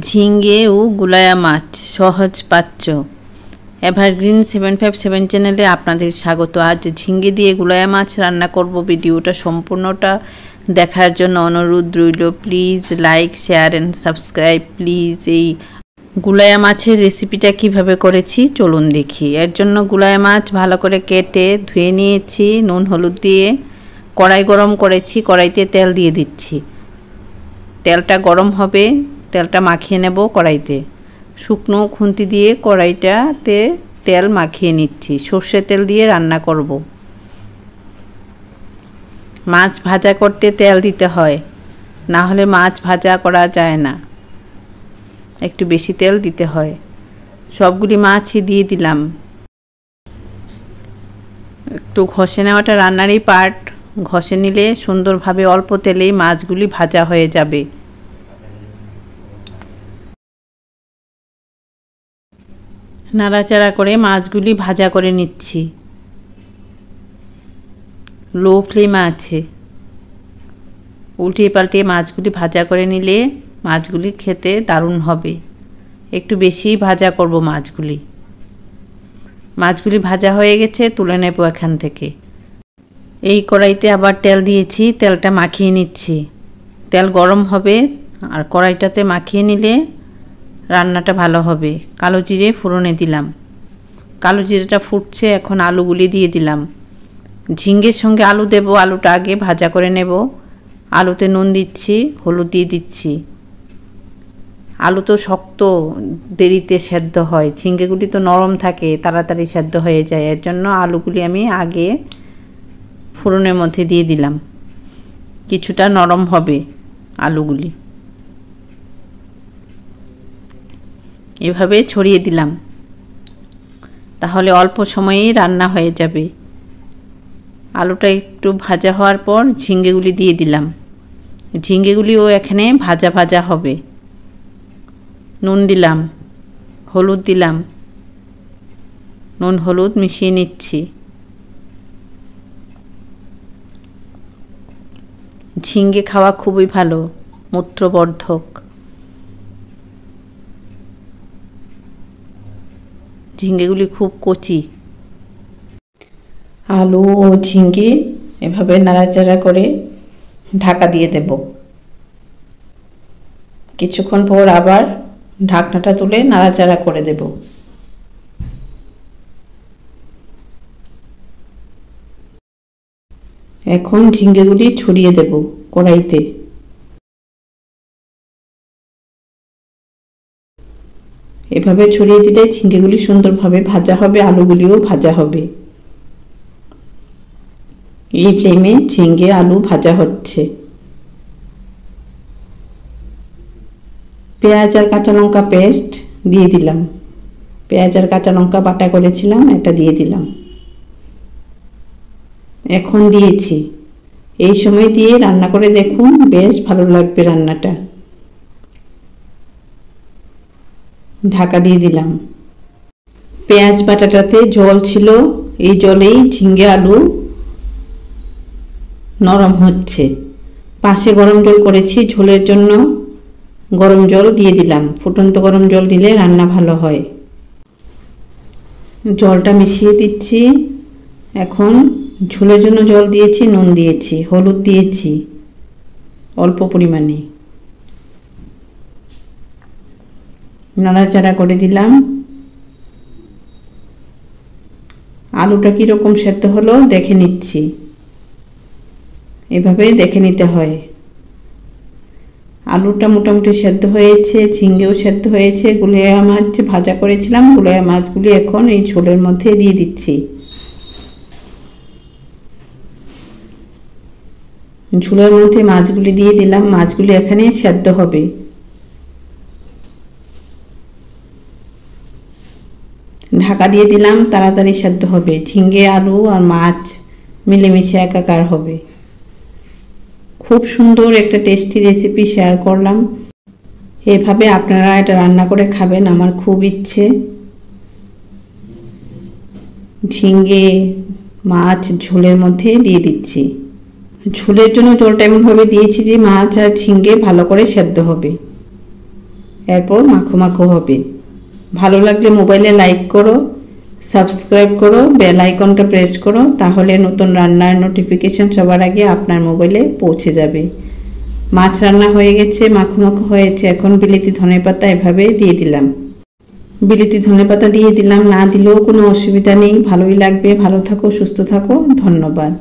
ঝিঙ্গে ও গুলায়া মাছ সহজ পাচ্য। এভারগ্রিন 757 চ্যানেলে আপনাদের স্বাগত। আজ ঝিঙ্গে দিয়ে গুলায়া মাছ রান্না করব। ভিডিওটা সম্পূর্ণটা দেখার জন্য অনুরোধ রইল। Please like, share and subscribe please. এই গুলায়া মাছের রেসিপিটা কিভাবে করেছি চলুন দেখি। এর জন্য গুলায়া মাছ ভালো করে কেটে ধুয়ে নিয়েছি, নুন হলুদ দিয়ে কড়াই গরম করেছি। কড়াইতে তেল দিয়ে দিচ্ছি। তেলটা গরম হবে, তেলটা মাখিয়ে নেব কড়াইতে। শুকনো খুন্তি দিয়ে কড়াইটাতে তেল মাখিয়ে নিচ্ছি। সর্ষের তেল দিয়ে রান্না করব। মাছ ভাজা করতে তেল দিতে হয়, না হলে মাছ ভাজা করা যায় না। একটু বেশি তেল দিতে হয়। সবগুলি মাছই দিয়ে দিলাম। একটু ঘষে নেওয়াটা রান্নারই পার্ট। ঘষে নিলে সুন্দরভাবে অল্প তেলেই মাছগুলি ভাজা হয়ে যাবে। নাড়াচাড়া করে মাছগুলি ভাজা করে নিচ্ছি। লো ফ্লেমে আছে। উল্টিয়ে পাল্টিয়ে মাছগুলি ভাজা করে নিলে মাছগুলি খেতে দারুণ হবে। একটু বেশি ভাজা করব মাছগুলি। মাছগুলি ভাজা হয়ে গেছে, তুলে নেব এখান থেকে। এই কড়াইতে আবার তেল দিয়েছি, তেলটা মাখিয়ে নিচ্ছি। তেল গরম হবে আর কড়াইটাতে মাখিয়ে নিলে রান্নাটা ভালো হবে। কালো জিরে ফোড়নে দিলাম। কালো জিরেটা ফুটছে, এখন আলুগুলি দিয়ে দিলাম। ঝিঙ্গের সঙ্গে আলু দেব। আলুটা আগে ভাজা করে নেব। আলুতে নুন দিচ্ছি, হলুদ দিয়ে দিচ্ছি। আলু তো শক্ত, দেরিতে সেদ্ধ হয়। ঝিঙ্গেগুলি তো নরম থাকে, তাড়াতাড়ি সেদ্ধ হয়ে যায়। এর জন্য আলুগুলি আমি আগে ফোড়নের মধ্যে দিয়ে দিলাম। কিছুটা নরম হবে আলুগুলি। এভাবে ছড়িয়ে দিলাম, তাহলে অল্প সময়েই রান্না হয়ে যাবে। আলুটা একটু ভাজা হওয়ার পর ঝিঙ্গেগুলি দিয়ে দিলাম। ঝিঙ্গেগুলিও এখানে ভাজা ভাজা হবে। নুন দিলাম, হলুদ দিলাম। নুন হলুদ মিশিয়ে নিচ্ছি। ঝিঙ্গে খাওয়া খুবই ভালো, মূত্রবর্ধক। ঝিঙ্গেগুলি খুব কচি। আলু ও ঝিঙ্গে এভাবে নাড়াচাড়া করে ঢাকা দিয়ে দেব। কিছুক্ষণ পর আবার ঢাকনাটা তুলে নাড়াচাড়া করে দেব। এখন ঝিঙ্গেগুলি ছড়িয়ে দেব কড়াইতে। এভাবে ছড়িয়ে দিলে ঝিঙ্গেগুলি সুন্দরভাবে ভাজা হবে, আলুগুলিও ভাজা হবে। এই ফ্লেমে ঝিঙ্গে আলু ভাজা হচ্ছে। পেঁয়াজ আর কাঁচা লঙ্কা পেস্ট দিয়ে দিলাম। পেঁয়াজ আর কাঁচা লঙ্কা বাটা করেছিলাম, এটা দিয়ে দিলাম। এখন দিয়েছি। এই সময় দিয়ে রান্না করে দেখুন, বেশ ভালো লাগবে রান্নাটা। ঢাকা দিয়ে দিলাম। পেঁয়াজ বাটাটাতে জল ছিল, এই জলেই ঝিঙ্গে আলু নরম হচ্ছে। পাশে গরম জল করেছি, ঝোলের জন্য গরম জল দিয়ে দিলাম। ফুটন্ত গরম জল দিলে রান্না ভালো হয়। জলটা মিশিয়ে দিচ্ছি। এখন ঝোলের জন্য জল দিয়েছি, নুন দিয়েছি, হলুদ দিয়েছি অল্প পরিমাণে। নাড়াচাড়া করে দিলাম। আলুটা কীরকম সেদ্ধ হলো দেখে নিচ্ছি। এভাবে দেখে নিতে হয়। আলুটা মোটামুটি সেদ্ধ হয়েছে, ঝিঙ্গেও সেদ্ধ হয়েছে। গুলায়া মাছ ভাজা করেছিলাম, গুলায়া মাছগুলি এখন এই ঝোলের মধ্যে দিয়ে দিচ্ছি। ঝোলের মধ্যে মাছগুলি দিয়ে দিলাম। মাছগুলি এখানে সেদ্ধ হবে। ঢাকা দিয়ে দিলাম, তাড়াতাড়ি সেদ্ধ হবে। ঝিঙ্গে আলু আর মাছ মিলেমিশে একাকার হবে। খুব সুন্দর একটা টেস্টি রেসিপি শেয়ার করলাম। এভাবে আপনারা এটা রান্না করে খাবেন, আমার খুব ইচ্ছে। ঝিঙ্গে মাছ ঝোলের মধ্যে দিয়ে দিচ্ছি। ঝোলের জন্য জলটা এমনভাবে দিয়েছি যে মাছ আর ঝিঙ্গে ভালো করে সেদ্ধ হবে। এরপর মাখো মাখো হবে। ভালো লাগলে মোবাইলে লাইক করো, সাবস্ক্রাইব করো, বেল আইকনটা প্রেস করো, তাহলে নতুন রান্নার নোটিফিকেশন সবার আগে আপনার মোবাইলে পৌঁছে যাবে। মাছ রান্না হয়ে গেছে, মাখো মাখো হয়েছে। এখন বিলেতি ধনেপাতা এভাবে দিয়ে দিলাম। বিলেতি ধনেপাতা দিয়ে দিলাম, না দিলেও কোনো অসুবিধা নেই, ভালোই লাগবে। ভালো থাকো, সুস্থ থাকো, ধন্যবাদ।